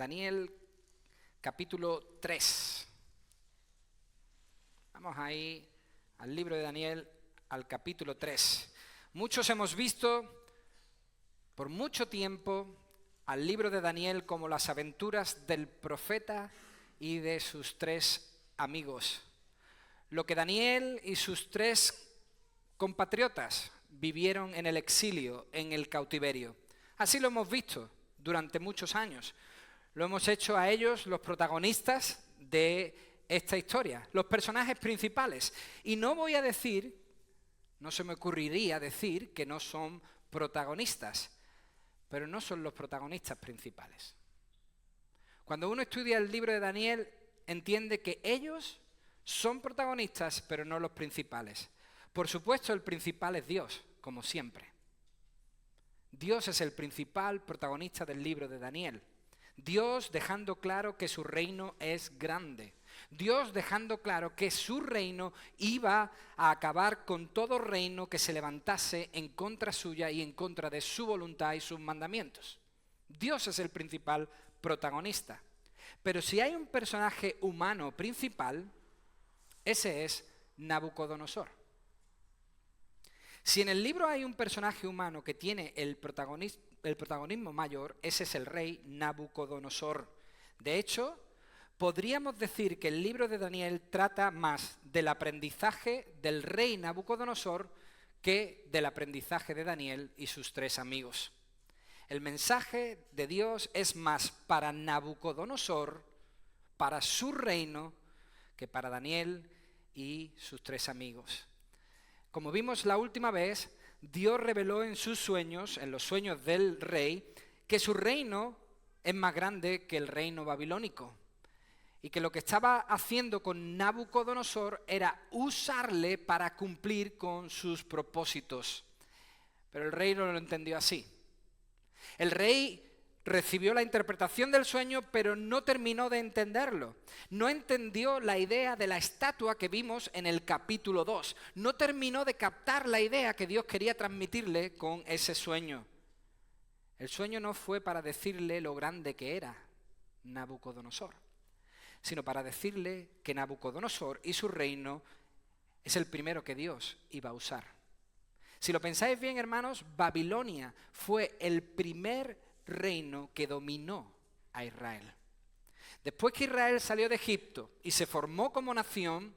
Daniel capítulo 3. Vamos ahí al libro de Daniel, al capítulo 3. Muchos hemos visto por mucho tiempo al libro de Daniel como las aventuras del profeta y de sus tres amigos. Lo que Daniel y sus tres compatriotas vivieron en el exilio, en el cautiverio. Así lo hemos visto durante muchos años. Lo hemos hecho a ellos los protagonistas de esta historia, los personajes principales. Y no voy a decir, no se me ocurriría decir que no son protagonistas, pero no son los protagonistas principales. Cuando uno estudia el libro de Daniel, entiende que ellos son protagonistas, pero no los principales. Por supuesto, el principal es Dios, como siempre. Dios es el principal protagonista del libro de Daniel. Dios dejando claro que su reino es grande. Dios dejando claro que su reino iba a acabar con todo reino que se levantase en contra suya y en contra de su voluntad y sus mandamientos. Dios es el principal protagonista. Pero si hay un personaje humano principal, ese es Nabucodonosor. Si en el libro hay un personaje humano que tiene el protagonismo mayor, ese es el rey Nabucodonosor. De hecho, podríamos decir que el libro de Daniel trata más del aprendizaje del rey Nabucodonosor que del aprendizaje de Daniel y sus tres amigos. El mensaje de Dios es más para Nabucodonosor, para su reino, que para Daniel y sus tres amigos. Como vimos la última vez, Dios reveló en sus sueños, en los sueños del rey, que su reino es más grande que el reino babilónico. Y que lo que estaba haciendo con Nabucodonosor era usarle para cumplir con sus propósitos. Pero el rey no lo entendió así. El rey recibió la interpretación del sueño, pero no terminó de entenderlo. No entendió la idea de la estatua que vimos en el capítulo 2. No terminó de captar la idea que Dios quería transmitirle con ese sueño. El sueño no fue para decirle lo grande que era Nabucodonosor, sino para decirle que Nabucodonosor y su reino es el primero que Dios iba a usar. Si lo pensáis bien, hermanos, Babilonia fue el primer reino que dominó a Israel. Después que Israel salió de Egipto y se formó como nación,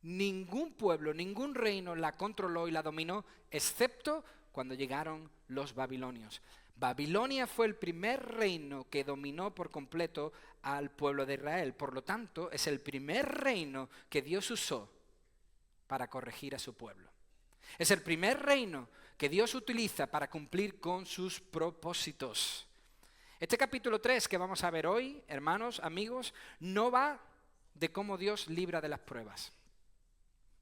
ningún pueblo, ningún reino la controló y la dominó, excepto cuando llegaron los babilonios. Babilonia fue el primer reino que dominó por completo al pueblo de Israel. Por lo tanto, es el primer reino que Dios usó para corregir a su pueblo. Es el primer reino que Dios utiliza para cumplir con sus propósitos. Este capítulo 3 que vamos a ver hoy, hermanos, amigos, no va de cómo Dios libra de las pruebas.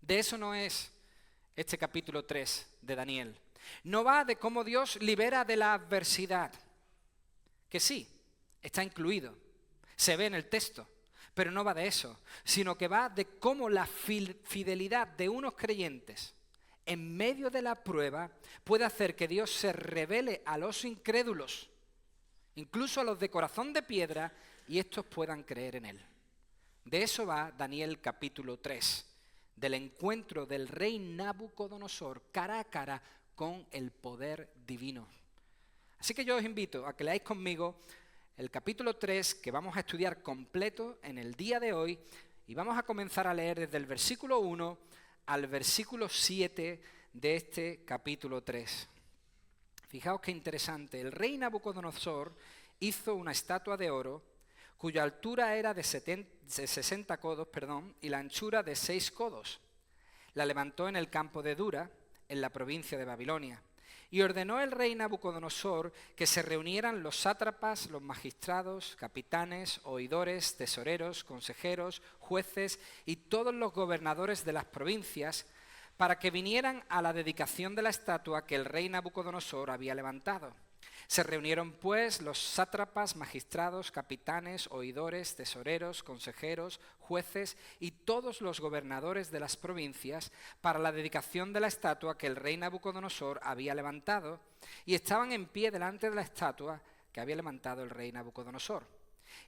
De eso no es este capítulo 3 de Daniel. No va de cómo Dios libera de la adversidad, que sí, está incluido, se ve en el texto, pero no va de eso, sino que va de cómo la fidelidad de unos creyentes en medio de la prueba puede hacer que Dios se revele a los incrédulos, incluso a los de corazón de piedra, y estos puedan creer en Él. De eso va Daniel capítulo 3, del encuentro del rey Nabucodonosor cara a cara con el poder divino. Así que yo os invito a que leáis conmigo el capítulo 3 que vamos a estudiar completo en el día de hoy, y vamos a comenzar a leer desde el versículo 1 al versículo 7 de este capítulo 3. Fijaos qué interesante. El rey Nabucodonosor hizo una estatua de oro cuya altura era de 60 codos, y la anchura de 6 codos. La levantó en el campo de Dura, en la provincia de Babilonia. Y ordenó el rey Nabucodonosor que se reunieran los sátrapas, los magistrados, capitanes, oidores, tesoreros, consejeros, jueces y todos los gobernadores de las provincias para que vinieran a la dedicación de la estatua que el rey Nabucodonosor había levantado. Se reunieron pues los sátrapas, magistrados, capitanes, oidores, tesoreros, consejeros, jueces y todos los gobernadores de las provincias para la dedicación de la estatua que el rey Nabucodonosor había levantado, y estaban en pie delante de la estatua que había levantado el rey Nabucodonosor.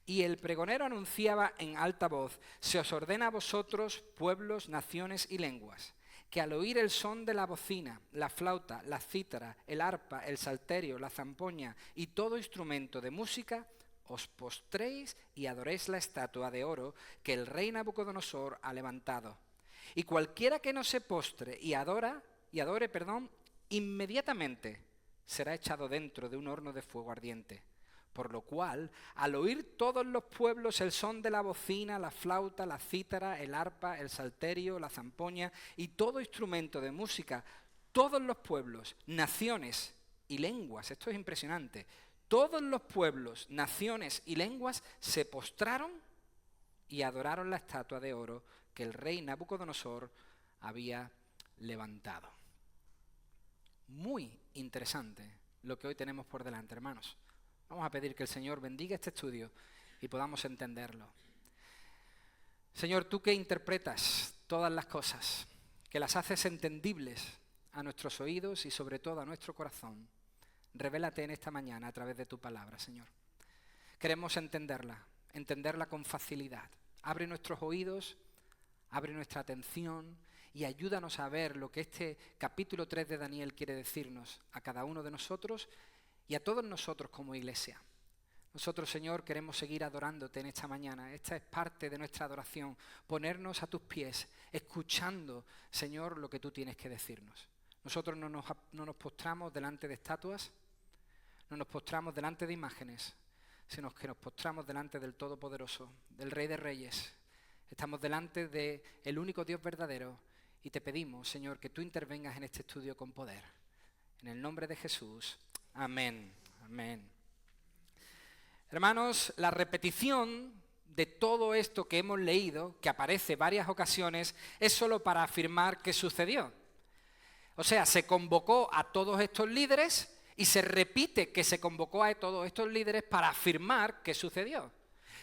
Y el pregonero anunciaba en alta voz: se os ordena a vosotros, pueblos, naciones y lenguas, que al oír el son de la bocina, la flauta, la cítara, el arpa, el salterio, la zampoña y todo instrumento de música, os postréis y adoréis la estatua de oro que el rey Nabucodonosor ha levantado. Y cualquiera que no se postre y adore, inmediatamente será echado dentro de un horno de fuego ardiente. Por lo cual, al oír todos los pueblos el son de la bocina, la flauta, la cítara, el arpa, el salterio, la zampoña y todo instrumento de música, todos los pueblos, naciones y lenguas, esto es impresionante, todos los pueblos, naciones y lenguas se postraron y adoraron la estatua de oro que el rey Nabucodonosor había levantado. Muy interesante lo que hoy tenemos por delante, hermanos. Vamos a pedir que el Señor bendiga este estudio y podamos entenderlo. Señor, tú que interpretas todas las cosas, que las haces entendibles a nuestros oídos y sobre todo a nuestro corazón, revélate en esta mañana a través de tu palabra, Señor. Queremos entenderla con facilidad. Abre nuestros oídos, abre nuestra atención y ayúdanos a ver lo que este capítulo 3 de Daniel quiere decirnos a cada uno de nosotros y a todos nosotros como iglesia. Nosotros, Señor, queremos seguir adorándote en esta mañana. Esta es parte de nuestra adoración, ponernos a tus pies, escuchando, Señor, lo que tú tienes que decirnos. Nosotros no nos postramos delante de estatuas, no nos postramos delante de imágenes, sino que nos postramos delante del Todopoderoso, del Rey de Reyes. Estamos delante del único Dios verdadero y te pedimos, Señor, que tú intervengas en este estudio con poder. En el nombre de Jesús. Amén, amén. Hermanos, la repetición de todo esto que hemos leído, que aparece varias ocasiones, es solo para afirmar que sucedió. O sea, se convocó a todos estos líderes y se repite que se convocó a todos estos líderes para afirmar que sucedió.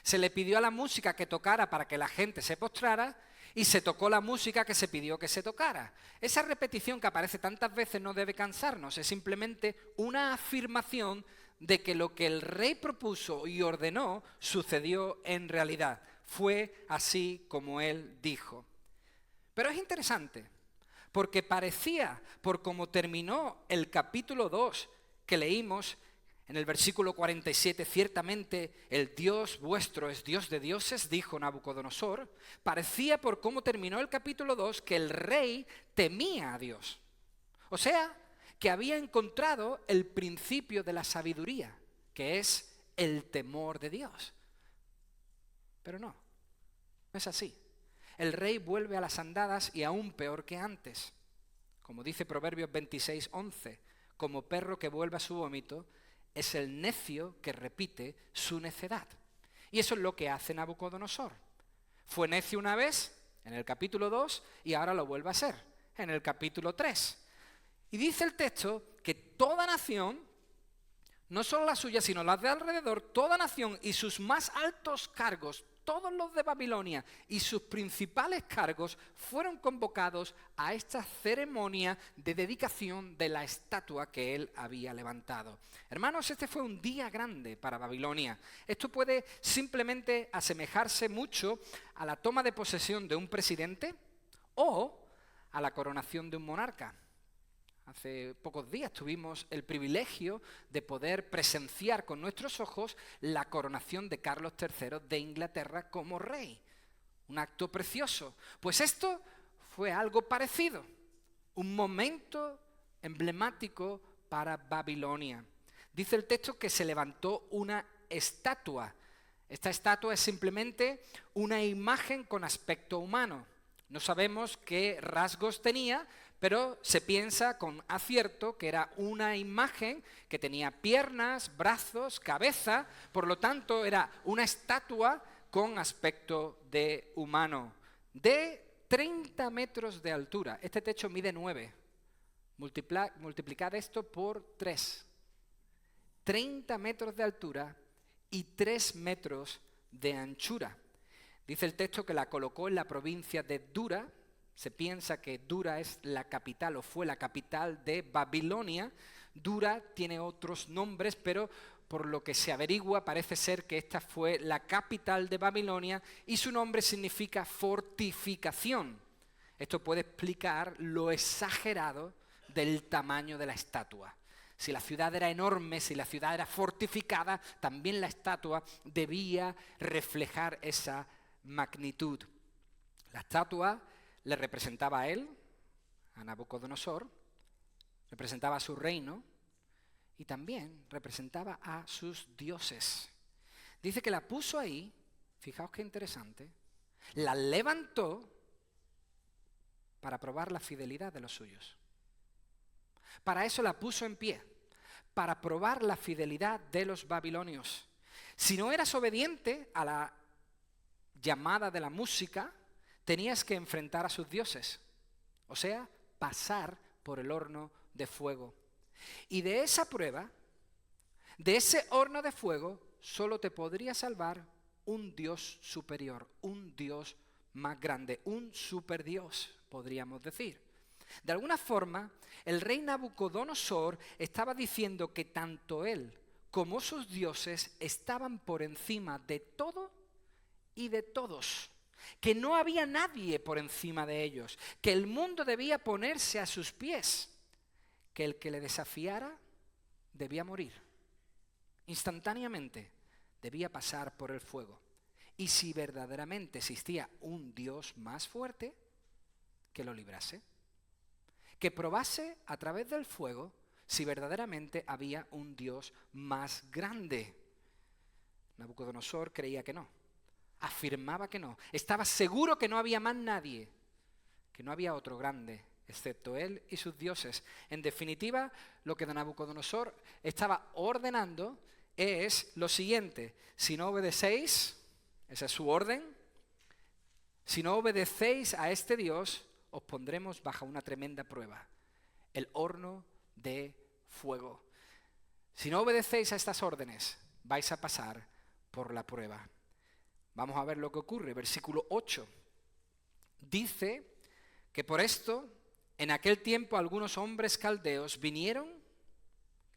Se le pidió a la música que tocara para que la gente se postrara y se tocó la música que se pidió que se tocara. Esa repetición que aparece tantas veces no debe cansarnos, es simplemente una afirmación de que lo que el rey propuso y ordenó sucedió en realidad. Fue así como él dijo. Pero es interesante, porque parecía, por cómo terminó el capítulo 2 que leímos, en el versículo 47, ciertamente el Dios vuestro es Dios de dioses, dijo Nabucodonosor. Parecía por cómo terminó el capítulo 2 que el rey temía a Dios. O sea, que había encontrado el principio de la sabiduría, que es el temor de Dios. Pero no es así. El rey vuelve a las andadas y aún peor que antes. Como dice Proverbios 26:11, como perro que vuelve a su vómito, es el necio que repite su necedad. Y eso es lo que hace Nabucodonosor. Fue necio una vez, en el capítulo 2, y ahora lo vuelve a ser, en el capítulo 3. Y dice el texto que toda nación, no solo la suya, sino las de alrededor, toda nación y sus más altos cargos, todos los de Babilonia y sus principales cargos fueron convocados a esta ceremonia de dedicación de la estatua que él había levantado. Hermanos, este fue un día grande para Babilonia. Esto puede simplemente asemejarse mucho a la toma de posesión de un presidente o a la coronación de un monarca. Hace pocos días tuvimos el privilegio de poder presenciar con nuestros ojos la coronación de Carlos III de Inglaterra como rey. Un acto precioso. Pues esto fue algo parecido. Un momento emblemático para Babilonia. Dice el texto que se levantó una estatua. Esta estatua es simplemente una imagen con aspecto humano. No sabemos qué rasgos tenía, pero se piensa con acierto que era una imagen que tenía piernas, brazos, cabeza, por lo tanto era una estatua con aspecto de humano, de 30 metros de altura. Este techo mide 9. Multiplicad esto por 3. 30 metros de altura y 3 metros de anchura. Dice el texto que la colocó en la provincia de Dura. Se piensa que Dura es la capital o fue la capital de Babilonia. Dura tiene otros nombres, pero por lo que se averigua, parece ser que esta fue la capital de Babilonia y su nombre significa fortificación. Esto puede explicar lo exagerado del tamaño de la estatua. Si la ciudad era enorme, si la ciudad era fortificada, también la estatua debía reflejar esa magnitud. La estatua le representaba a él, a Nabucodonosor, representaba a su reino y también representaba a sus dioses. Dice que la puso ahí, fijaos qué interesante, la levantó para probar la fidelidad de los suyos. Para eso la puso en pie, para probar la fidelidad de los babilonios. Si no eras obediente a la llamada de la música, tenías que enfrentar a sus dioses, o sea, pasar por el horno de fuego. Y de esa prueba, de ese horno de fuego, solo te podría salvar un Dios superior, un Dios más grande, un superdios, podríamos decir. De alguna forma, el rey Nabucodonosor estaba diciendo que tanto él como sus dioses estaban por encima de todo y de todos, que no había nadie por encima de ellos, que el mundo debía ponerse a sus pies, que el que le desafiara debía morir. Instantáneamente debía pasar por el fuego. Y si verdaderamente existía un Dios más fuerte, que lo librase. Que probase a través del fuego si verdaderamente había un Dios más grande. Nabucodonosor creía que no, afirmaba que no, estaba seguro que no había más nadie, que no había otro grande, excepto él y sus dioses. En definitiva, lo que Nabucodonosor estaba ordenando es lo siguiente: si no obedecéis, esa es su orden, si no obedecéis a este Dios, os pondremos bajo una tremenda prueba, el horno de fuego. Si no obedecéis a estas órdenes, vais a pasar por la prueba. Vamos a ver lo que ocurre. Versículo 8. Dice que por esto, en aquel tiempo algunos hombres caldeos vinieron,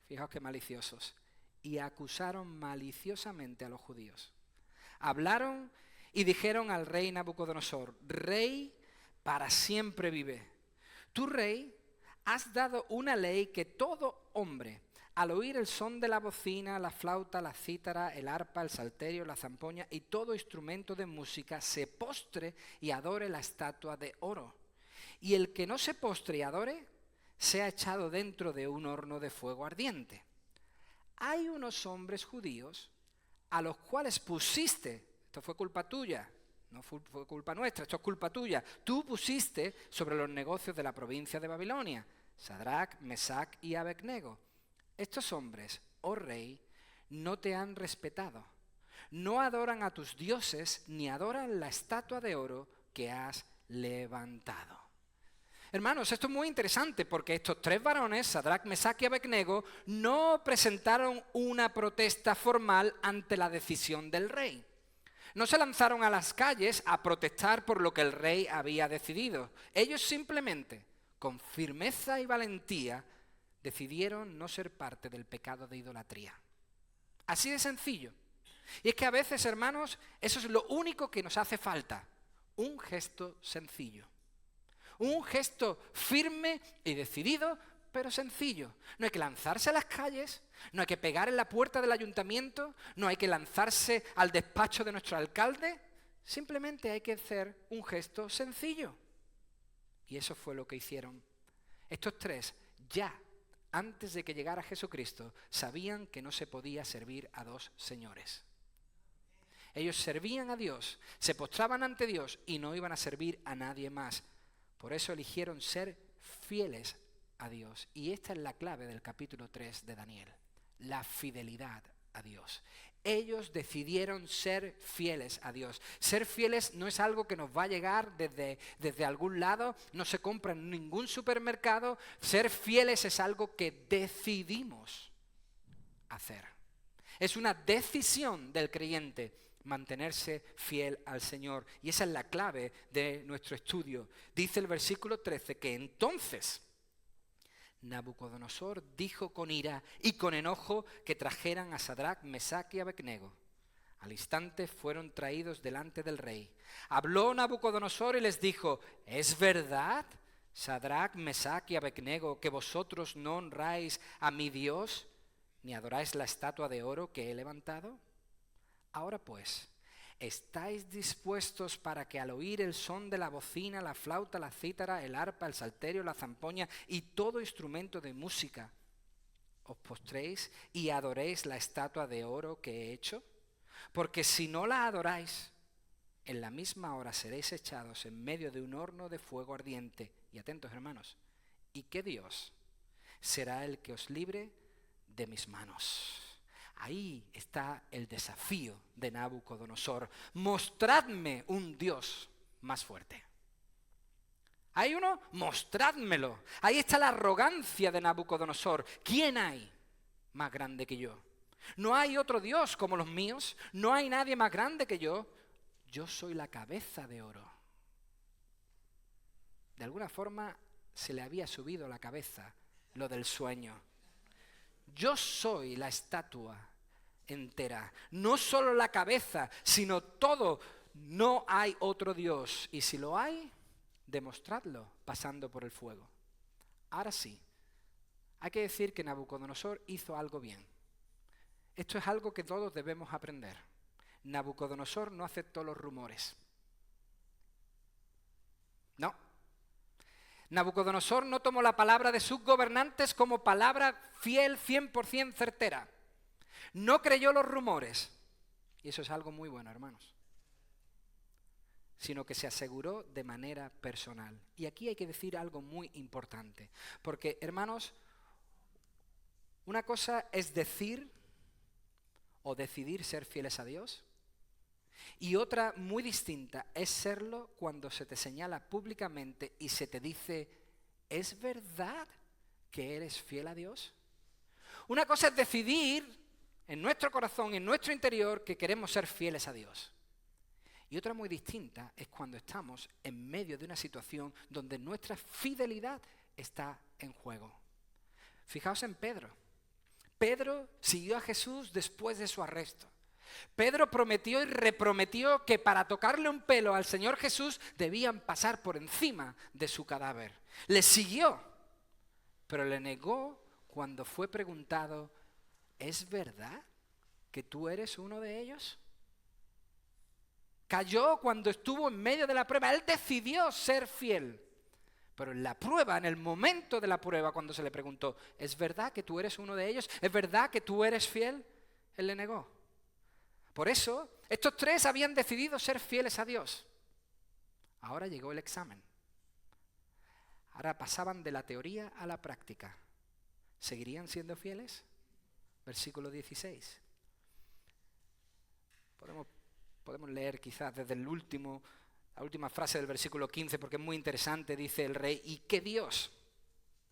fijaos qué maliciosos, y acusaron maliciosamente a los judíos. Hablaron y dijeron al rey Nabucodonosor: Rey, para siempre vive. Tú, rey, has dado una ley que todo hombre, al oír el son de la bocina, la flauta, la cítara, el arpa, el salterio, la zampoña y todo instrumento de música, se postre y adore la estatua de oro. Y el que no se postre y adore, sea echado dentro de un horno de fuego ardiente. Hay unos hombres judíos a los cuales pusiste, esto fue culpa tuya, no fue culpa nuestra, esto es culpa tuya. Tú pusiste sobre los negocios de la provincia de Babilonia, Sadrach, Mesach y Abednego. Estos hombres, oh rey, no te han respetado. No adoran a tus dioses ni adoran la estatua de oro que has levantado. Hermanos, esto es muy interesante porque estos tres varones, Sadrach, Mesach y Abednego, no presentaron una protesta formal ante la decisión del rey. No se lanzaron a las calles a protestar por lo que el rey había decidido. Ellos simplemente, con firmeza y valentía, decidieron no ser parte del pecado de idolatría. Así de sencillo. Y es que a veces, hermanos, eso es lo único que nos hace falta. Un gesto sencillo. Un gesto firme y decidido, pero sencillo. No hay que lanzarse a las calles, no hay que pegar en la puerta del ayuntamiento, no hay que lanzarse al despacho de nuestro alcalde, simplemente hay que hacer un gesto sencillo. Y eso fue lo que hicieron. Estos tres, ya antes de que llegara Jesucristo, sabían que no se podía servir a dos señores. Ellos servían a Dios, se postraban ante Dios y no iban a servir a nadie más. Por eso eligieron ser fieles a Dios. Y esta es la clave del capítulo 3 de Daniel, la fidelidad a Dios. Ellos decidieron ser fieles a Dios. Ser fieles no es algo que nos va a llegar desde algún lado, no se compra en ningún supermercado. Ser fieles es algo que decidimos hacer. Es una decisión del creyente mantenerse fiel al Señor. Y esa es la clave de nuestro estudio. Dice el versículo 13 que entonces Nabucodonosor dijo con ira y con enojo que trajeran a Sadrach, Mesach y Abednego. Al instante fueron traídos delante del rey. Habló Nabucodonosor y les dijo: ¿es verdad, Sadrach, Mesach y Abednego, que vosotros no honráis a mi Dios, ni adoráis la estatua de oro que he levantado? Ahora pues, ¿estáis dispuestos para que al oír el son de la bocina, la flauta, la cítara, el arpa, el salterio, la zampoña y todo instrumento de música, os postréis y adoréis la estatua de oro que he hecho? Porque si no la adoráis, en la misma hora seréis echados en medio de un horno de fuego ardiente. Y atentos, hermanos, ¿y qué Dios será el que os libre de mis manos? Ahí está el desafío de Nabucodonosor. Mostradme un Dios más fuerte. ¿Hay uno? Mostrádmelo. Ahí está la arrogancia de Nabucodonosor. ¿Quién hay más grande que yo? No hay otro Dios como los míos. No hay nadie más grande que yo. Yo soy la cabeza de oro. De alguna forma se le había subido a la cabeza lo del sueño. Yo soy la estatua entera, no solo la cabeza, sino todo. No hay otro Dios, y si lo hay, demostradlo pasando por el fuego. Ahora sí, hay que decir que Nabucodonosor hizo algo bien. Esto es algo que todos debemos aprender. Nabucodonosor no aceptó los rumores. No. Nabucodonosor no tomó la palabra de sus gobernantes como palabra fiel, 100% certera. No creyó los rumores. Y eso es algo muy bueno, hermanos. Sino que se aseguró de manera personal. Y aquí hay que decir algo muy importante. Porque, hermanos, una cosa es decir o decidir ser fieles a Dios. Y otra muy distinta es serlo cuando se te señala públicamente y se te dice: ¿es verdad que eres fiel a Dios? Una cosa es decidir en nuestro corazón, en nuestro interior, que queremos ser fieles a Dios. Y otra muy distinta es cuando estamos en medio de una situación donde nuestra fidelidad está en juego. Fijaos en Pedro. Pedro siguió a Jesús después de su arresto. Pedro prometió y reprometió que para tocarle un pelo al Señor Jesús debían pasar por encima de su cadáver. Le siguió, pero le negó cuando fue preguntado: ¿es verdad que tú eres uno de ellos? Cayó cuando estuvo en medio de la prueba. Él decidió ser fiel. Pero en la prueba, en el momento de la prueba, cuando se le preguntó: ¿es verdad que tú eres uno de ellos? ¿Es verdad que tú eres fiel? Él le negó. Por eso, estos tres habían decidido ser fieles a Dios. Ahora llegó el examen. Ahora pasaban de la teoría a la práctica. ¿Seguirían siendo fieles? Versículo 16. Podemos leer quizás desde la última frase del versículo 15, porque es muy interesante. Dice el rey: ¿y qué Dios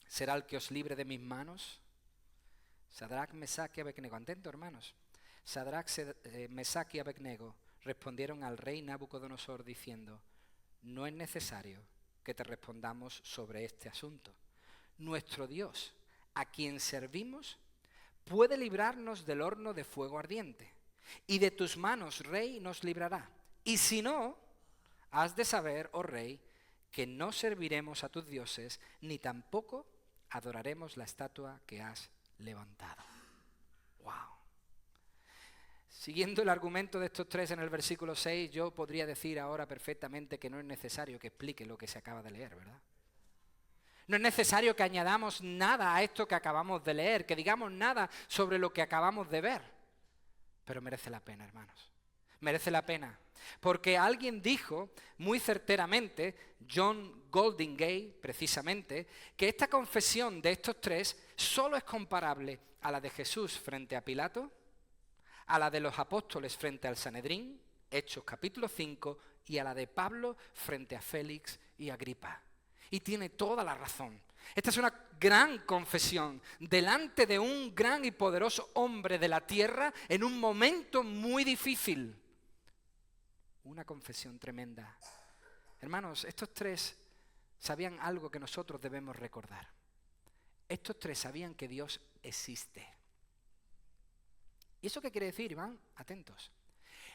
será el que os libre de mis manos? Sadrach, Mesach y Abednego. Atento, hermanos. Sadrach, Mesach y Abednego respondieron al rey Nabucodonosor diciendo: no es necesario que te respondamos sobre este asunto. Nuestro Dios, a quien servimos, puede librarnos del horno de fuego ardiente, y de tus manos, rey, nos librará. Y si no, has de saber, oh rey, que no serviremos a tus dioses, ni tampoco adoraremos la estatua que has levantado. ¡Wow! Siguiendo el argumento de estos tres en el versículo 6, yo podría decir ahora perfectamente que no es necesario que explique lo que se acaba de leer, ¿verdad? No es necesario que añadamos nada a esto que acabamos de leer, que digamos nada sobre lo que acabamos de ver. Pero merece la pena, hermanos. Merece la pena. Porque alguien dijo muy certeramente, John Goldingay precisamente, que esta confesión de estos tres solo es comparable a la de Jesús frente a Pilato, a la de los apóstoles frente al Sanedrín, Hechos capítulo 5, y a la de Pablo frente a Félix y Agripa. Y tiene toda la razón. Esta es una gran confesión delante de un gran y poderoso hombre de la tierra en un momento muy difícil. Una confesión tremenda. Hermanos, estos tres sabían algo que nosotros debemos recordar. estos tres sabían que Dios existe. ¿Y eso qué quiere decir, Iván? Atentos.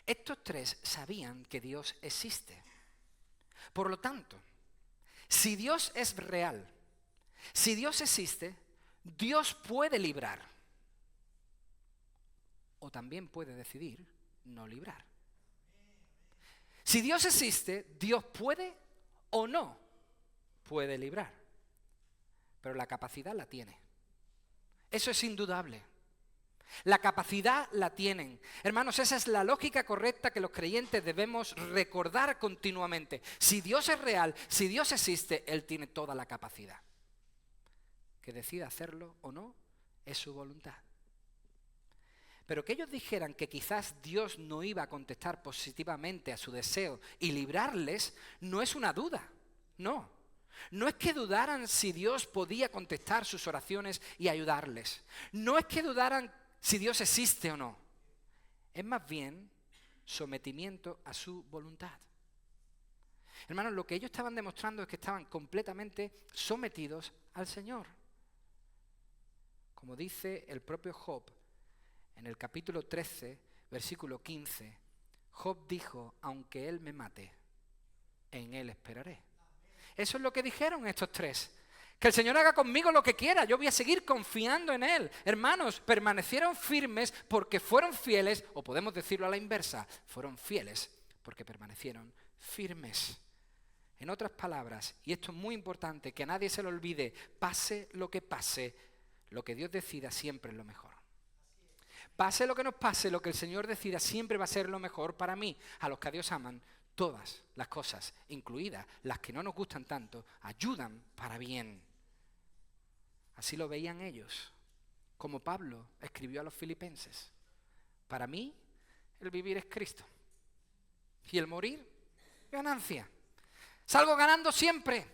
Estos tres sabían que Dios existe. Por lo tanto, si Dios es real, si Dios existe, Dios puede librar. O también puede decidir no librar. Si Dios existe, Dios puede o no puede librar. Pero la capacidad la tiene. Eso es indudable. La capacidad la tienen. Hermanos, esa es la lógica correcta que los creyentes debemos recordar continuamente. Si Dios es real, si Dios existe, Él tiene toda la capacidad. Que decida hacerlo o no, es su voluntad. Pero que ellos dijeran que quizás Dios no iba a contestar positivamente a su deseo y librarles, no es una duda, no. No es que dudaran si Dios podía contestar sus oraciones y ayudarles. No es que dudaran si Dios existe o no. Es más bien sometimiento a su voluntad. Hermanos, lo que ellos estaban demostrando es que estaban completamente sometidos al Señor. Como dice el propio Job, en el capítulo 13, versículo 15, Job dijo, aunque Él me mate, en Él esperaré. Eso es lo que dijeron estos tres. Que el Señor haga conmigo lo que quiera, yo voy a seguir confiando en Él. Hermanos, permanecieron firmes porque fueron fieles, o podemos decirlo a la inversa, fueron fieles porque permanecieron firmes. En otras palabras, y esto es muy importante, que a nadie se lo olvide, pase, lo que Dios decida siempre es lo mejor. Pase lo que nos pase, lo que el Señor decida siempre va a ser lo mejor para mí. A los que a Dios aman, todas las cosas, incluidas las que no nos gustan tanto, ayudan para bien. Así lo veían ellos, como Pablo escribió a los filipenses. Para mí, el vivir es Cristo. Y el morir, ganancia. Salgo ganando siempre.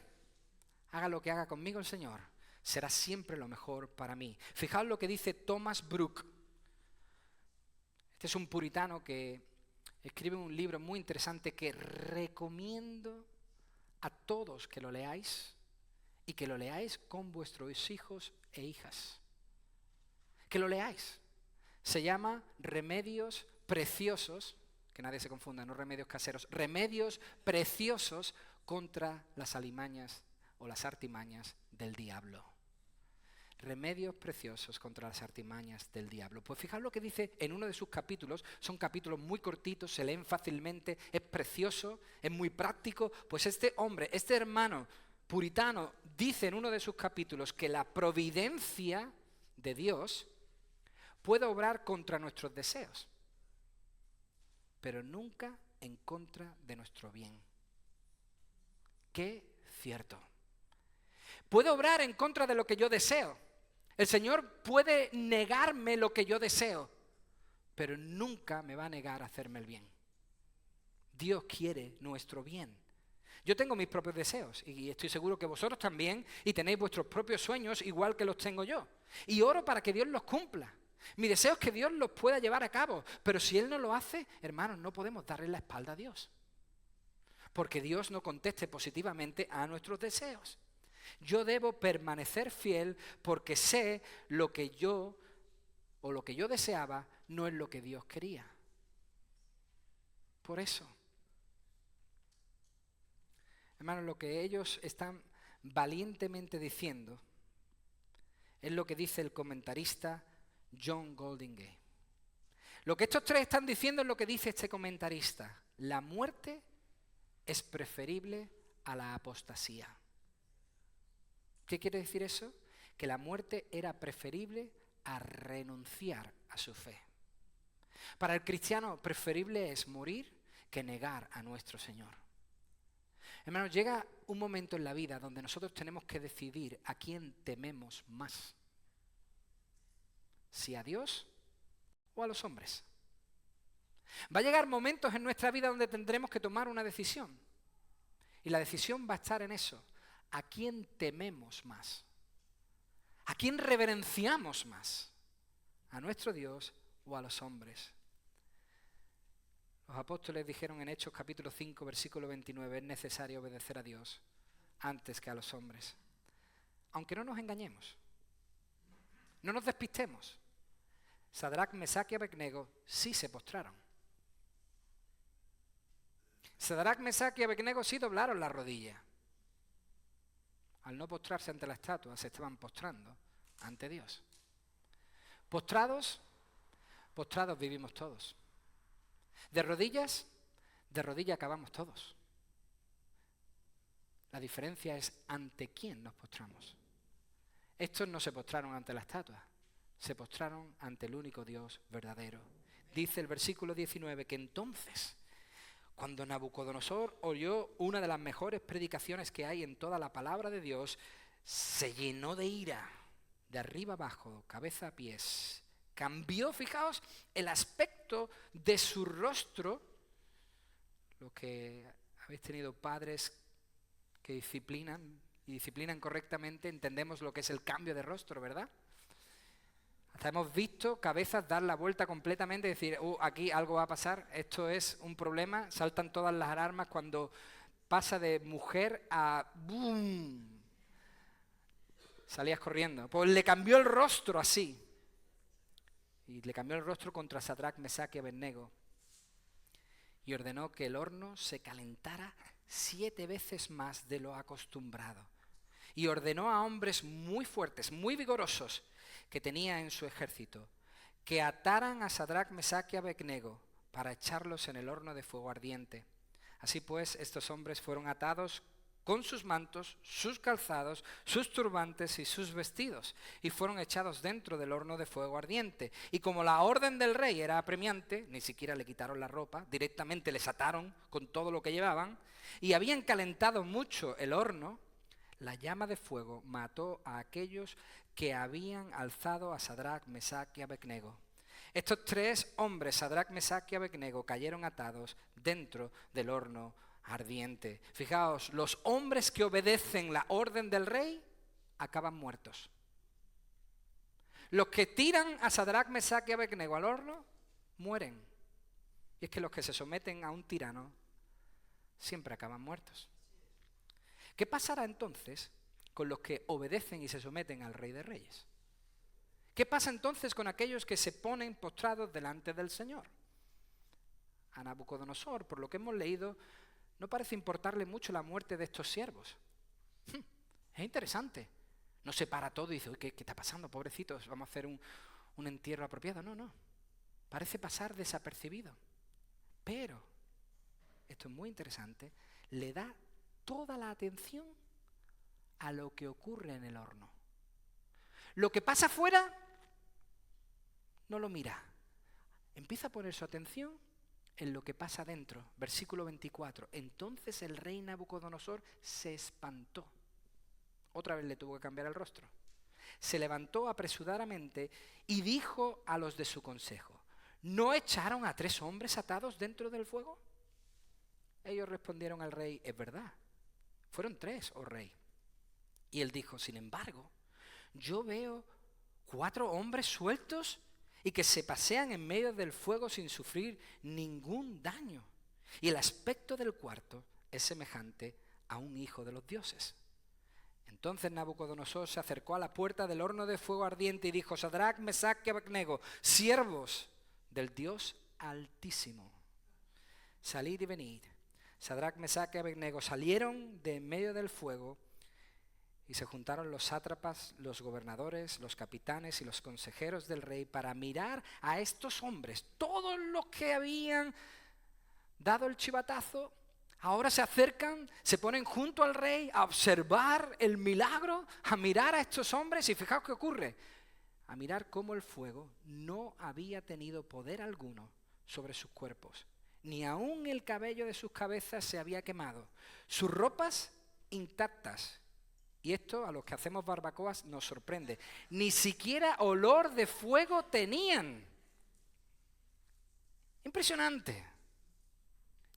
Haga lo que haga conmigo el Señor, será siempre lo mejor para mí. Fijaos lo que dice Thomas Brooke. Este es un puritano que escribe un libro muy interesante que recomiendo a todos que lo leáis y que lo leáis con vuestros hijos e hijas. Que lo leáis. Se llama Remedios Preciosos, que nadie se confunda, no remedios caseros, remedios preciosos contra las alimañas o las artimañas del diablo. Remedios preciosos contra las artimañas del diablo. Pues fijaos lo que dice en uno de sus capítulos, son capítulos muy cortitos, se leen fácilmente, es precioso, es muy práctico. Pues este hombre, este hermano puritano, dice en uno de sus capítulos que la providencia de Dios puede obrar contra nuestros deseos, pero nunca en contra de nuestro bien. ¡Qué cierto! Puede obrar en contra de lo que yo deseo. El Señor puede negarme lo que yo deseo, pero nunca me va a negar hacerme el bien. Dios quiere nuestro bien. Yo tengo mis propios deseos y estoy seguro que vosotros también y tenéis vuestros propios sueños igual que los tengo yo. Y oro para que Dios los cumpla. Mi deseo es que Dios los pueda llevar a cabo, pero si Él no lo hace, hermanos, no podemos darle la espalda a Dios. Porque Dios no conteste positivamente a nuestros deseos. Yo debo permanecer fiel porque sé lo que yo deseaba no es lo que Dios quería. Por eso, hermanos, lo que ellos están valientemente diciendo es lo que dice el comentarista John Goldingay. Lo que estos tres están diciendo es lo que dice este comentarista. La muerte es preferible a la apostasía. ¿Qué quiere decir eso? Que la muerte era preferible a renunciar a su fe. Para el cristiano, preferible es morir que negar a nuestro Señor. Hermanos, llega un momento en la vida donde nosotros tenemos que decidir a quién tememos más. Si a Dios o a los hombres. Va a llegar momentos en nuestra vida donde tendremos que tomar una decisión. Y la decisión va a estar en eso. ¿A quién tememos más? ¿A quién reverenciamos más? ¿A nuestro Dios o a los hombres? Los apóstoles dijeron en Hechos capítulo 5, versículo 29, es necesario obedecer a Dios antes que a los hombres. Aunque no nos engañemos, No nos despistemos. Sadrac, Mesac y Abednego sí se postraron. Sadrac, Mesac y Abednego sí doblaron la rodilla. Al no postrarse ante la estatua, se estaban postrando ante Dios. Postrados vivimos todos. De rodillas acabamos todos. La diferencia es ante quién nos postramos. Estos no se postraron ante la estatua, se postraron ante el único Dios verdadero. Dice el versículo 19 que entonces, cuando Nabucodonosor oyó una de las mejores predicaciones que hay en toda la palabra de Dios, se llenó de ira, de arriba abajo, cabeza a pies. Cambió, fijaos, el aspecto de su rostro. Los que habéis tenido padres que disciplinan correctamente, entendemos lo que es el cambio de rostro, ¿verdad? Hasta hemos visto cabezas dar la vuelta completamente y decir, aquí algo va a pasar, esto es un problema, saltan todas las alarmas cuando pasa de mujer a ¡boom! Salías corriendo. Pues le cambió el rostro así. Y le cambió el rostro contra Sadrac, Mesac y Abednego. Y ordenó que el horno se calentara 7 veces más de lo acostumbrado. Y ordenó a hombres muy fuertes, muy vigorosos, que tenía en su ejército, que ataran a Sadrac, Mesac y Abednego para echarlos en el horno de fuego ardiente. Así pues, estos hombres fueron atados con sus mantos, sus calzados, sus turbantes y sus vestidos, y fueron echados dentro del horno de fuego ardiente. Y como la orden del rey era apremiante, ni siquiera le quitaron la ropa, directamente les ataron con todo lo que llevaban, y habían calentado mucho el horno, la llama de fuego mató a aquellos que habían alzado a Sadrac, Mesac y Abednego. Estos 3 hombres, Sadrac, Mesac y Abednego, cayeron atados dentro del horno ardiente. Fijaos, los hombres que obedecen la orden del rey acaban muertos. Los que tiran a Sadrac, Mesac y Abednego al horno mueren. Y es que los que se someten a un tirano siempre acaban muertos. ¿Qué pasará entonces con los que obedecen y se someten al Rey de Reyes? ¿Qué pasa entonces con aquellos que se ponen postrados delante del Señor? A Nabucodonosor, por lo que hemos leído, no parece importarle mucho la muerte de estos siervos. Es interesante. No se para todo y dice, ¿qué está pasando, pobrecitos? Vamos a hacer un entierro apropiado. No. Parece pasar desapercibido. Pero, esto es muy interesante, le da toda la atención a lo que ocurre en el horno. Lo que pasa afuera no lo mira. Empieza a poner su atención en lo que pasa dentro. Versículo 24. Entonces el rey Nabucodonosor se espantó. Otra vez le tuvo que cambiar el rostro. Se levantó apresuradamente y dijo a los de su consejo, ¿no echaron a 3 hombres atados dentro del fuego? Ellos respondieron al rey, es verdad, fueron 3, oh rey. Y él dijo, sin embargo, yo veo 4 hombres sueltos y que se pasean en medio del fuego sin sufrir ningún daño. Y el aspecto del cuarto es semejante a un hijo de los dioses. Entonces Nabucodonosor se acercó a la puerta del horno de fuego ardiente y dijo, Sadrac, Mesac y Abednego, siervos del Dios Altísimo, salid y venid. Sadrac, Mesac y Abednego salieron de en medio del fuego y se juntaron los sátrapas, los gobernadores, los capitanes y los consejeros del rey para mirar a estos hombres. Todos los que habían dado el chivatazo ahora se acercan, se ponen junto al rey a observar el milagro, a mirar a estos hombres y fijaos qué ocurre. A mirar cómo el fuego no había tenido poder alguno sobre sus cuerpos. Ni aún el cabello de sus cabezas se había quemado. Sus ropas intactas. Y esto a los que hacemos barbacoas nos sorprende. Ni siquiera olor de fuego tenían. Impresionante.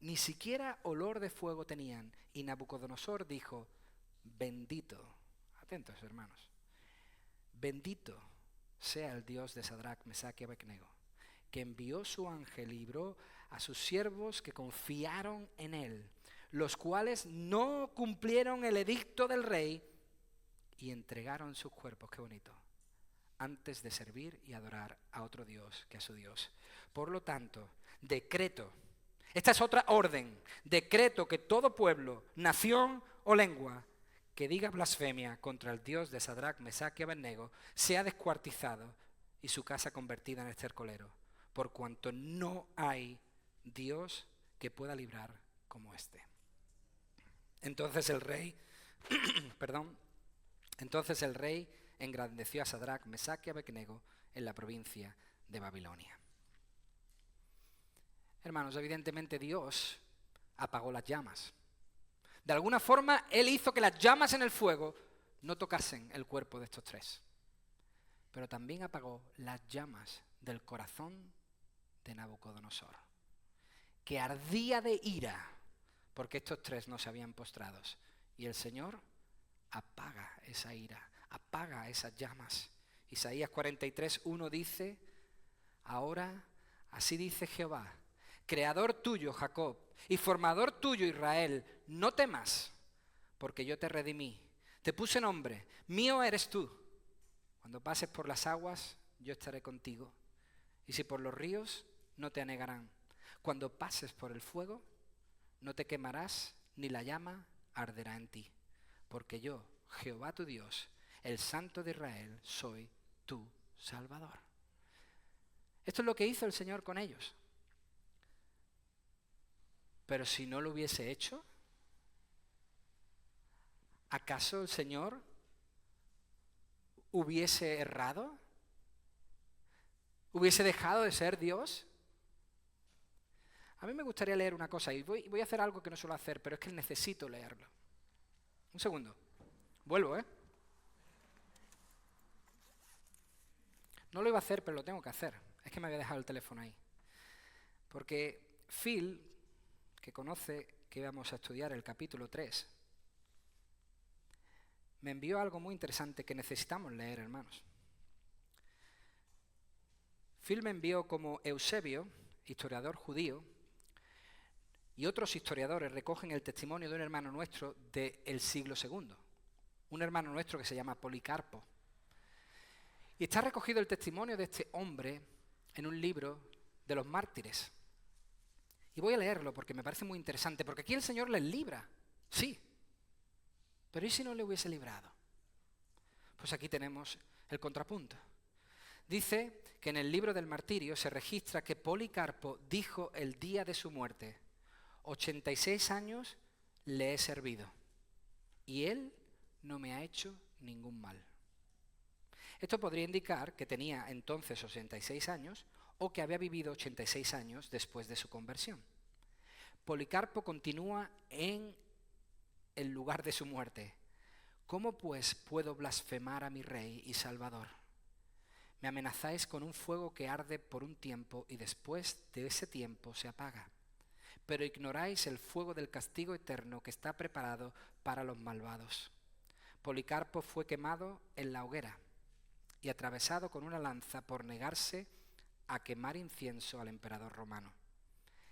Ni siquiera olor de fuego tenían. Y Nabucodonosor dijo, bendito, atentos hermanos, bendito sea el Dios de Sadrac, Mesac y Abednego, que envió su ángel y libró a sus siervos que confiaron en él, los cuales no cumplieron el edicto del rey y entregaron sus cuerpos, qué bonito, antes de servir y adorar a otro Dios que a su Dios. Por lo tanto, decreto, esta es otra orden, decreto que todo pueblo, nación o lengua que diga blasfemia contra el Dios de Sadrach, Mesach y Abednego sea descuartizado y su casa convertida en estercolero, por cuanto no hay Dios que pueda librar como este. Entonces el rey, entonces el rey engrandeció a Sadrach, Mesach y Abednego en la provincia de Babilonia. Hermanos, evidentemente Dios apagó las llamas. De alguna forma, Él hizo que las llamas en el fuego no tocasen el cuerpo de estos tres. Pero también apagó las llamas del corazón de Nabucodonosor, que ardía de ira porque estos tres no se habían postrado. Y el Señor apaga esa ira, apaga esas llamas. Isaías 43:1 dice: ahora así dice Jehová, creador tuyo Jacob y formador tuyo Israel, no temas, porque yo te redimí, te puse nombre, mío eres tú. Cuando pases por las aguas, yo estaré contigo, y si por los ríos, no te anegarán. Cuando pases por el fuego, no te quemarás, ni la llama arderá en ti, porque yo, Jehová tu Dios, el Santo de Israel, soy tu Salvador. Esto es lo que hizo el Señor con ellos. Pero si no lo hubiese hecho, ¿acaso el Señor hubiese errado? ¿Hubiese dejado de ser Dios? A mí me gustaría leer una cosa y voy a hacer algo que no suelo hacer, pero es que necesito leerlo. Un segundo. Vuelvo, ¿eh? No lo iba a hacer, pero lo tengo que hacer. Es que me había dejado el teléfono ahí. Porque Phil, que conoce que íbamos a estudiar el capítulo 3, me envió algo muy interesante que necesitamos leer, hermanos. Phil me envió como Eusebio, historiador judío, y otros historiadores recogen el testimonio de un hermano nuestro del siglo II, un hermano nuestro que se llama Policarpo. Y está recogido el testimonio de este hombre en un libro de los mártires. Y voy a leerlo porque me parece muy interesante, porque aquí el Señor les libra, sí, pero ¿y si no le hubiese librado? Pues aquí tenemos el contrapunto. Dice que en el libro del martirio se registra que Policarpo dijo el día de su muerte: 86 años le he servido y él no me ha hecho ningún mal. Esto podría indicar que tenía entonces 86 años o que había vivido 86 años después de su conversión. Policarpo continúa en el lugar de su muerte. ¿Cómo pues puedo blasfemar a mi Rey y Salvador? Me amenazáis con un fuego que arde por un tiempo y después de ese tiempo se apaga. Pero ignoráis el fuego del castigo eterno que está preparado para los malvados. Policarpo fue quemado en la hoguera y atravesado con una lanza por negarse a quemar incienso al emperador romano.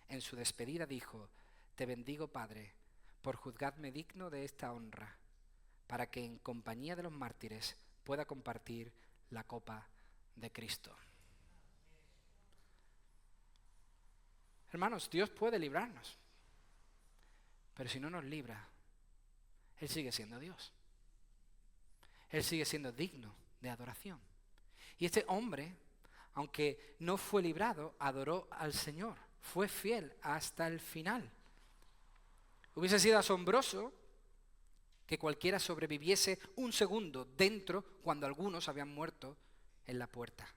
En su despedida dijo: te bendigo, Padre, por juzgarme digno de esta honra, para que en compañía de los mártires pueda compartir la copa de Cristo. Hermanos, Dios puede librarnos, pero si no nos libra, Él sigue siendo Dios. Él sigue siendo digno de adoración. Y este hombre, aunque no fue librado, adoró al Señor, fue fiel hasta el final. Hubiese sido asombroso que cualquiera sobreviviese un segundo dentro cuando algunos habían muerto en la puerta.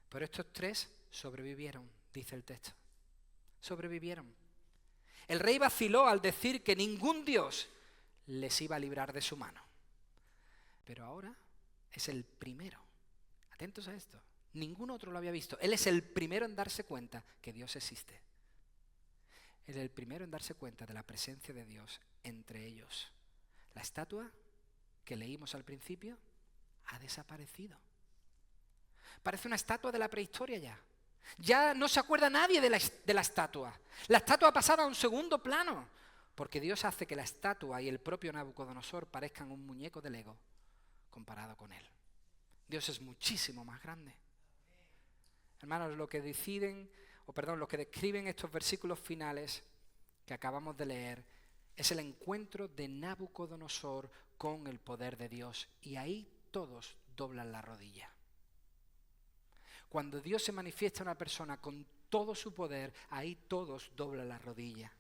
Pero estos tres sobrevivieron, dice el texto. Sobrevivieron. El rey vaciló al decir que ningún Dios les iba a librar de su mano. Pero ahora es el primero. Atentos a esto. Ningún otro lo había visto. Él es el primero en darse cuenta que Dios existe. Él es el primero en darse cuenta de la presencia de Dios entre ellos. La estatua que leímos al principio ha desaparecido. Parece una estatua de la prehistoria ya. Ya no se acuerda nadie de la estatua. La estatua ha pasado a un segundo plano, porque Dios hace que la estatua y el propio Nabucodonosor parezcan un muñeco de Lego comparado con él. Dios es muchísimo más grande. Hermanos, lo que describen estos versículos finales que acabamos de leer es el encuentro de Nabucodonosor con el poder de Dios. Y ahí todos doblan la rodilla. Cuando Dios se manifiesta a una persona con todo su poder, ahí todos doblan la rodilla.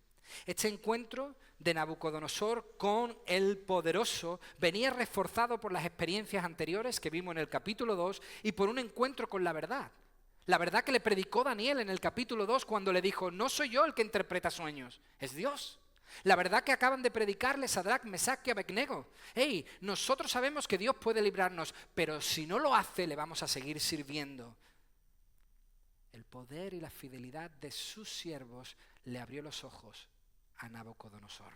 Este encuentro de Nabucodonosor con el poderoso venía reforzado por las experiencias anteriores que vimos en el capítulo 2 y por un encuentro con la verdad. La verdad que le predicó Daniel en el capítulo 2 cuando le dijo: no soy yo el que interpreta sueños, es Dios. La verdad que acaban de predicarle Sadrac, Mesac y Abednego. Hey, nosotros sabemos que Dios puede librarnos, pero si no lo hace, le vamos a seguir sirviendo. El poder y la fidelidad de sus siervos le abrió los ojos a Nabucodonosor.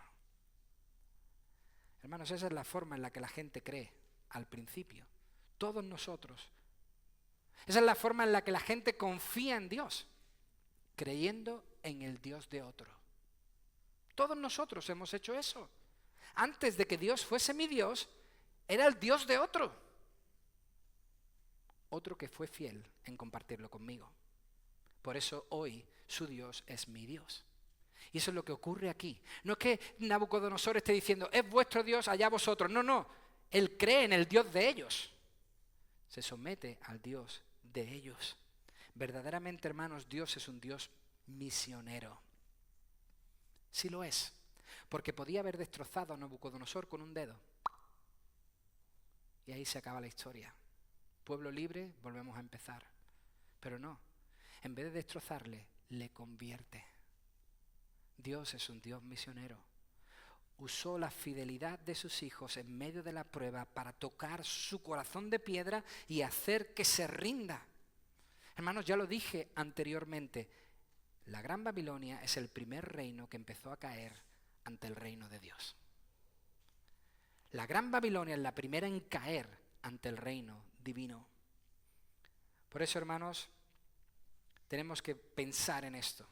Hermanos, esa es la forma en la que la gente cree al principio. Todos nosotros. Esa es la forma en la que la gente confía en Dios, creyendo en el Dios de otro. Todos nosotros hemos hecho eso. Antes de que Dios fuese mi Dios, era el Dios de otro. Otro que fue fiel en compartirlo conmigo. Por eso hoy su Dios es mi Dios. Y eso es lo que ocurre aquí. No es que Nabucodonosor esté diciendo: es vuestro Dios, allá vosotros. No, no. Él cree en el Dios de ellos. Se somete al Dios de ellos. Verdaderamente, hermanos, Dios es un Dios misionero. Sí lo es. Porque podía haber destrozado a Nabucodonosor con un dedo. Y ahí se acaba la historia. Pueblo libre, volvemos a empezar. Pero no. En vez de destrozarle, le convierte. Dios es un Dios misionero. Usó la fidelidad de sus hijos en medio de la prueba para tocar su corazón de piedra y hacer que se rinda. Hermanos, ya lo dije anteriormente, la Gran Babilonia es el primer reino que empezó a caer ante el reino de Dios. La Gran Babilonia es la primera en caer ante el reino divino. Por eso, hermanos, tenemos que pensar en esto.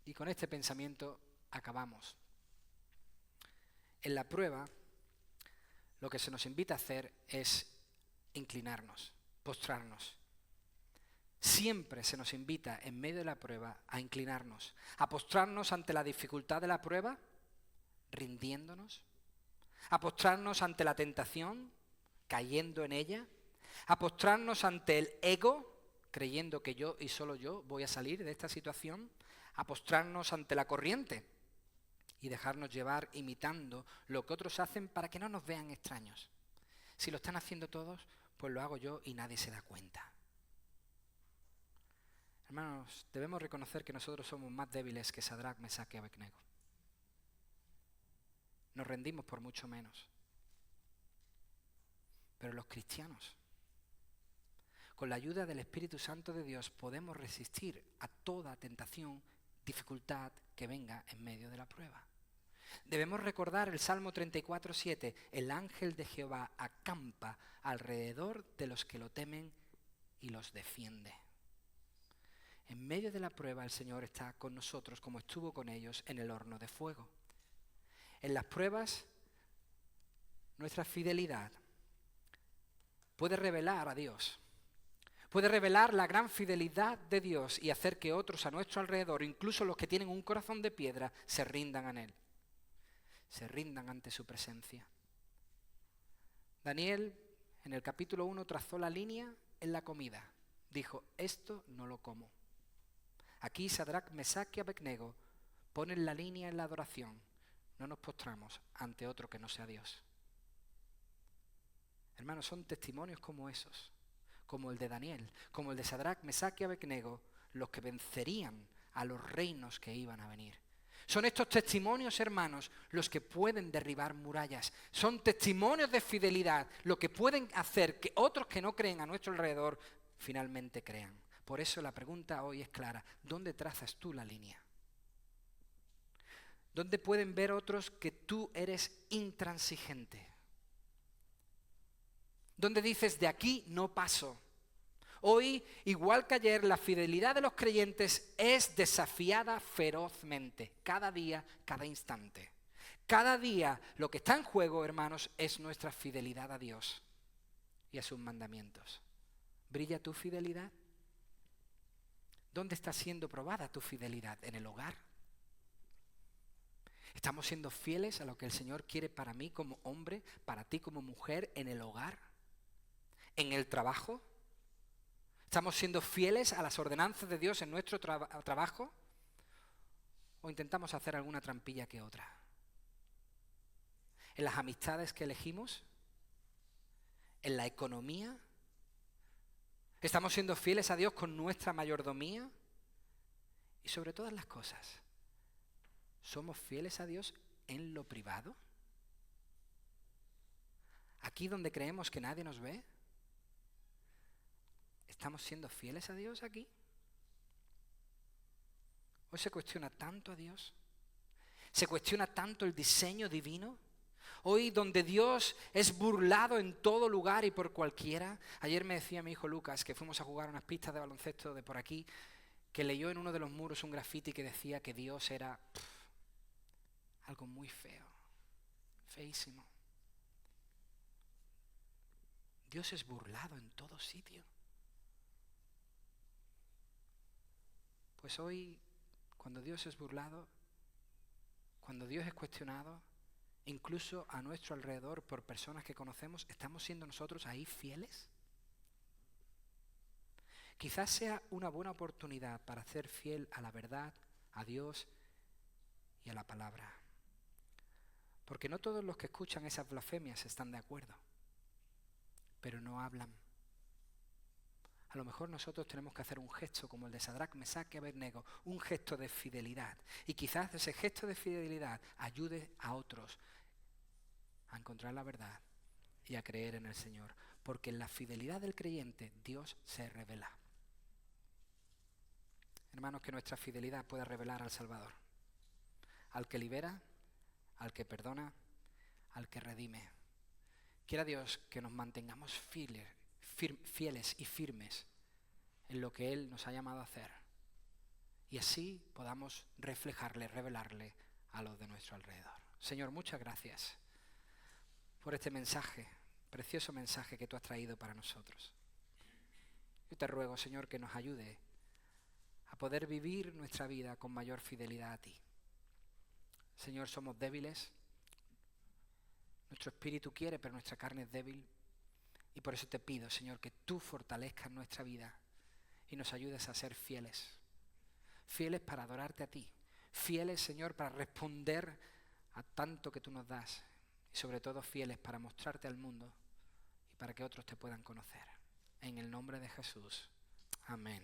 Y con este pensamiento acabamos. En la prueba, lo que se nos invita a hacer es inclinarnos, postrarnos. Siempre se nos invita en medio de la prueba a inclinarnos, a postrarnos ante la dificultad de la prueba, rindiéndonos, a postrarnos ante la tentación, cayendo en ella, a postrarnos ante el ego, creyendo que yo y solo yo voy a salir de esta situación, a postrarnos ante la corriente y dejarnos llevar imitando lo que otros hacen para que no nos vean extraños. Si lo están haciendo todos, pues lo hago yo y nadie se da cuenta. Hermanos, debemos reconocer que nosotros somos más débiles que Sadrac, Mesac y Abednego. Nos rendimos por mucho menos. Pero los cristianos, con la ayuda del Espíritu Santo de Dios, podemos resistir a toda tentación, dificultad que venga en medio de la prueba. Debemos recordar el Salmo 34:7, el ángel de Jehová acampa alrededor de los que lo temen y los defiende. En medio de la prueba el Señor está con nosotros como estuvo con ellos en el horno de fuego. En las pruebas, nuestra fidelidad puede revelar a Dios. Puede revelar la gran fidelidad de Dios y hacer que otros a nuestro alrededor, incluso los que tienen un corazón de piedra, se rindan a Él. Se rindan ante su presencia. Daniel, en el capítulo 1, trazó la línea en la comida. Dijo: esto no lo como. Aquí Sadrac, Mesac y Abednego ponen la línea en la adoración. No nos postramos ante otro que no sea Dios. Hermanos, son testimonios como esos, como el de Daniel, como el de Sadrac, Mesac y Abednego, los que vencerían a los reinos que iban a venir. Son estos testimonios, hermanos, los que pueden derribar murallas. Son testimonios de fidelidad, lo que pueden hacer que otros que no creen a nuestro alrededor finalmente crean. Por eso la pregunta hoy es clara: ¿dónde trazas tú la línea? ¿Dónde pueden ver otros que tú eres intransigente? ¿Dónde dices: de aquí no paso? Hoy, igual que ayer, la fidelidad de los creyentes es desafiada ferozmente, cada día, cada instante. Cada día lo que está en juego, hermanos, es nuestra fidelidad a Dios. y a sus mandamientos. ¿Brilla tu fidelidad? ¿Dónde está siendo probada tu fidelidad? ¿En el hogar? ¿Estamos siendo fieles a lo que el Señor quiere para mí como hombre, para ti como mujer, en el hogar? ¿En el trabajo? ¿Estamos siendo fieles a las ordenanzas de Dios en nuestro trabajo? ¿O intentamos hacer alguna trampilla que otra? ¿En las amistades que elegimos? ¿En la economía? ¿Estamos siendo fieles a Dios con nuestra mayordomía? Y sobre todas las cosas, ¿somos fieles a Dios en lo privado? Aquí donde creemos que nadie nos ve, ¿estamos siendo fieles a Dios aquí? ¿Hoy se cuestiona tanto a Dios? ¿Se cuestiona tanto el diseño divino? Hoy donde Dios es burlado en todo lugar y por cualquiera. Ayer me decía mi hijo Lucas, que fuimos a jugar unas pistas de baloncesto de por aquí, que leyó en uno de los muros un grafiti que decía que Dios era algo muy feo, feísimo. Dios es burlado en todo sitio. Pues hoy, cuando Dios es burlado, cuando Dios es cuestionado, incluso a nuestro alrededor por personas que conocemos, ¿estamos siendo nosotros ahí fieles? Quizás sea una buena oportunidad para ser fiel a la verdad, a Dios y a la palabra. Porque no todos los que escuchan esas blasfemias están de acuerdo, pero no hablan. A lo mejor nosotros tenemos que hacer un gesto como el de Sadrac, Mesac y Abednego, un gesto de fidelidad. Y quizás ese gesto de fidelidad ayude a otros a encontrar la verdad y a creer en el Señor. Porque en la fidelidad del creyente Dios se revela. Hermanos, que nuestra fidelidad pueda revelar al Salvador, al que libera, al que perdona, al que redime. Quiera Dios que nos mantengamos fieles y firmes en lo que Él nos ha llamado a hacer. Y así podamos reflejarle, revelarle a los de nuestro alrededor. Señor, muchas gracias por este mensaje, precioso mensaje que tú has traído para nosotros. Yo te ruego, Señor, que nos ayude a poder vivir nuestra vida con mayor fidelidad a ti. Señor, somos débiles. Nuestro espíritu quiere, pero nuestra carne es débil. Y por eso te pido, Señor, que tú fortalezcas nuestra vida y nos ayudes a ser fieles. Fieles para adorarte a ti. Fieles, Señor, para responder a tanto que tú nos das. Y sobre todo fieles para mostrarte al mundo y para que otros te puedan conocer. En el nombre de Jesús. Amén.